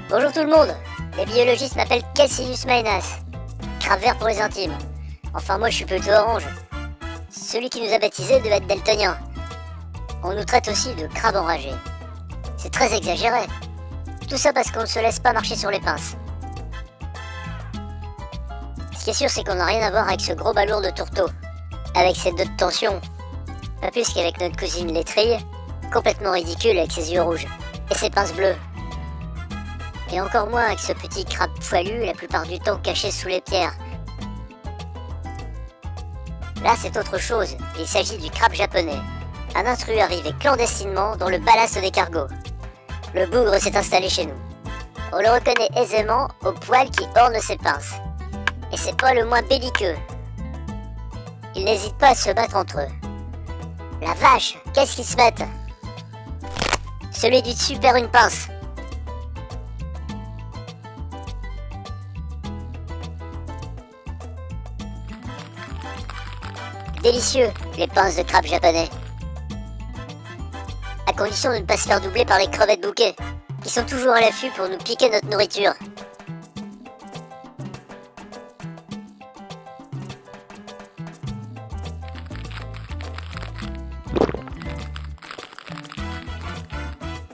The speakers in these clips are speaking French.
Bonjour tout le monde, les biologistes m'appellent Calcinus maenas, crabe vert pour les intimes. Enfin moi je suis plutôt orange. Celui qui nous a baptisés devait être daltonien. On nous traite aussi de crabe enragé. C'est très exagéré. Tout ça parce qu'on ne se laisse pas marcher sur les pinces. Ce qui est sûr c'est qu'on n'a rien à voir avec ce gros balourd de tourteau. Avec ses deux de tension. Pas plus qu'avec notre cousine l'étrille, complètement ridicule avec ses yeux rouges. Et ses pinces bleues. Et encore moins avec ce petit crabe poilu, la plupart du temps caché sous les pierres. Là, c'est autre chose. Il s'agit du crabe japonais. Un intrus arrivé clandestinement dans le ballast des cargos. Le bougre s'est installé chez nous. On le reconnaît aisément aux poils qui ornent ses pinces. Et c'est pas le moins belliqueux. Ils n'hésitent pas à se battre entre eux. La vache, qu'est-ce qu'ils se mettent? Celui du dessus perd une pince. Délicieux, les pinces de crabe japonais. À condition de ne pas se faire doubler par les crevettes bouquets, qui sont toujours à l'affût pour nous piquer notre nourriture.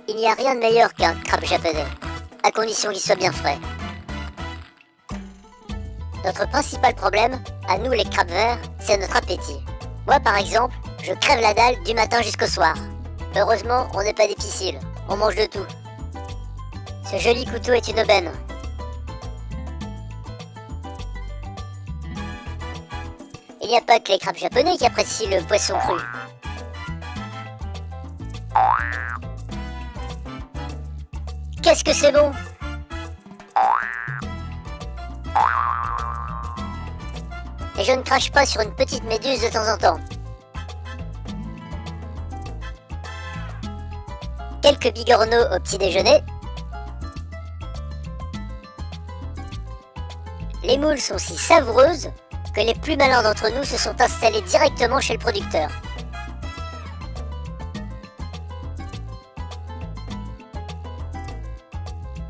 Il n'y a rien de meilleur qu'un crabe japonais, à condition qu'il soit bien frais. Notre principal problème, à nous les crabes verts, c'est notre appétit. Moi par exemple, je crève la dalle du matin jusqu'au soir. Heureusement, on n'est pas difficile, on mange de tout. Ce joli couteau est une aubaine. Il n'y a pas que les crabes japonais qui apprécient le poisson cru. Qu'est-ce que c'est bon! Et je ne crache pas sur une petite méduse de temps en temps. Quelques bigorneaux au petit déjeuner. Les moules sont si savoureuses que les plus malins d'entre nous se sont installés directement chez le producteur.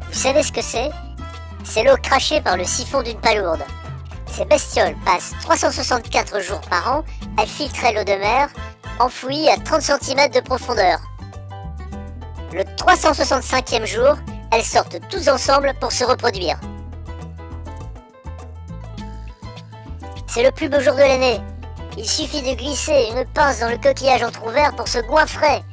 Vous savez ce que c'est? C'est l'eau crachée par le siphon d'une palourde. Ces bestioles passent 364 jours par an à filtrer l'eau de mer, enfouie à 30 cm de profondeur. Le 365e jour, elles sortent tous ensemble pour se reproduire. C'est le plus beau jour de l'année. Il suffit de glisser une pince dans le coquillage entrouvert pour se goinfrer.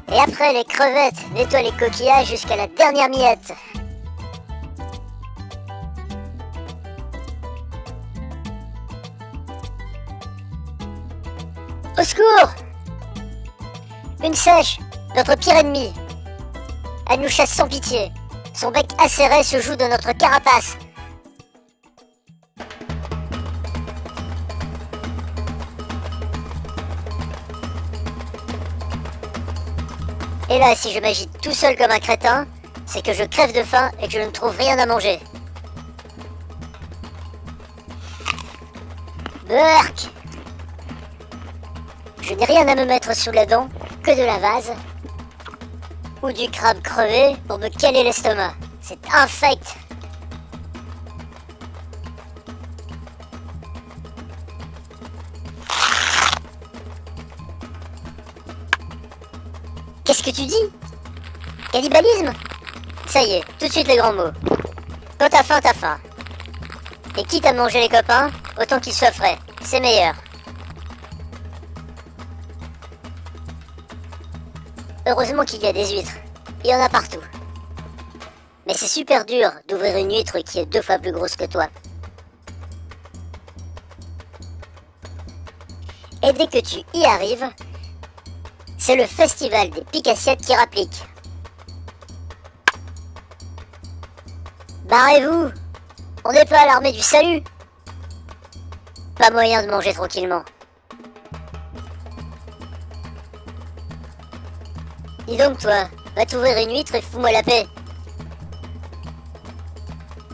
Et après, les crevettes nettoient les coquillages jusqu'à la dernière miette. Au secours! Une sèche, notre pire ennemi. Elle nous chasse sans pitié. Son bec acéré se joue de notre carapace. Et là, si je m'agite tout seul comme un crétin, c'est que je crève de faim et que je ne trouve rien à manger. Burk! Je n'ai rien à me mettre sous la dent que de la vase ou du crabe crevé pour me caler l'estomac. C'est infect! Qu'est-ce que tu dis? Cannibalisme? Ça y est, tout de suite les grands mots. Quand t'as faim, t'as faim. Et quitte à manger les copains, autant qu'ils soient frais. C'est meilleur. Heureusement qu'il y a des huîtres. Il y en a partout. Mais c'est super dur d'ouvrir une huître qui est 2 fois plus grosse que toi. Et dès que tu y arrives, c'est le festival des pique-assiettes qui rapplique. Barrez-vous! On n'est pas à l'armée du salut. Pas moyen de manger tranquillement. Dis donc toi, va t'ouvrir une huître et fous-moi la paix.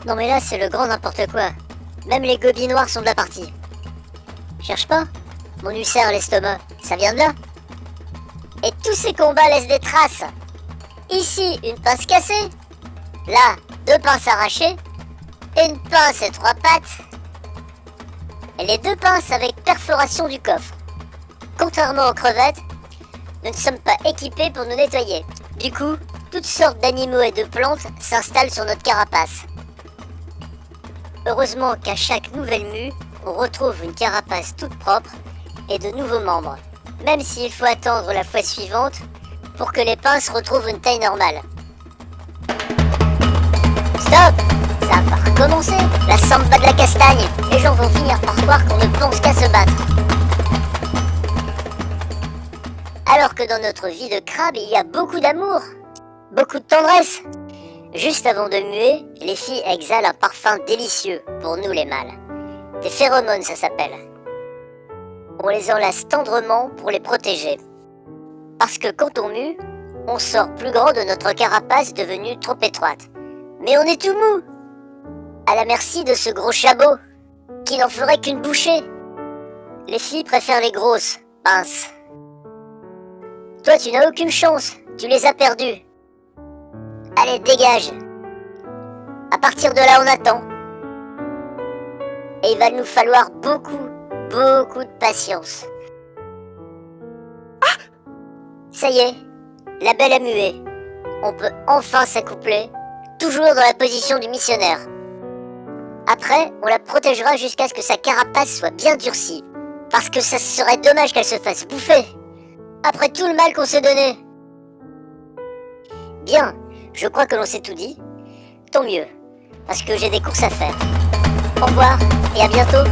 Non mais là c'est le grand n'importe quoi. Même les gobies noirs sont de la partie. Cherche pas. Mon ulcère à l'estomac, ça vient de là. Et tous ces combats laissent des traces. Ici, une pince cassée. Là, 2 pinces arrachées. Une pince et 3 pattes. Et les 2 pinces avec perforation du coffre. Contrairement aux crevettes, nous ne sommes pas équipés pour nous nettoyer. Du coup, toutes sortes d'animaux et de plantes s'installent sur notre carapace. Heureusement qu'à chaque nouvelle mue, on retrouve une carapace toute propre et de nouveaux membres. Même s'il faut attendre la fois suivante pour que les pinces retrouvent une taille normale. Stop! Ça va recommencer. La samba de la castagne. Les gens vont finir par croire qu'on ne pense qu'à se battre. Alors que dans notre vie de crabe, il y a beaucoup d'amour, beaucoup de tendresse. Juste avant de muer, les filles exhalent un parfum délicieux pour nous les mâles. Des phéromones, ça s'appelle. On les enlace tendrement pour les protéger. Parce que quand on mue, on sort plus grand de notre carapace devenue trop étroite. Mais on est tout mou, à la merci de ce gros chabot, qui n'en ferait qu'une bouchée. Les filles préfèrent les grosses pinces. Toi, tu n'as aucune chance, tu les as perdues. Allez, dégage. À partir de là, on attend. Et il va nous falloir beaucoup de patience. Ah! Ça y est, la belle a mué. On peut enfin s'accoupler, toujours dans la position du missionnaire. Après, on la protégera jusqu'à ce que sa carapace soit bien durcie. Parce que ça serait dommage qu'elle se fasse bouffer. Après tout le mal qu'on s'est donné. Bien, je crois que l'on s'est tout dit. Tant mieux, parce que j'ai des courses à faire. Au revoir et à bientôt.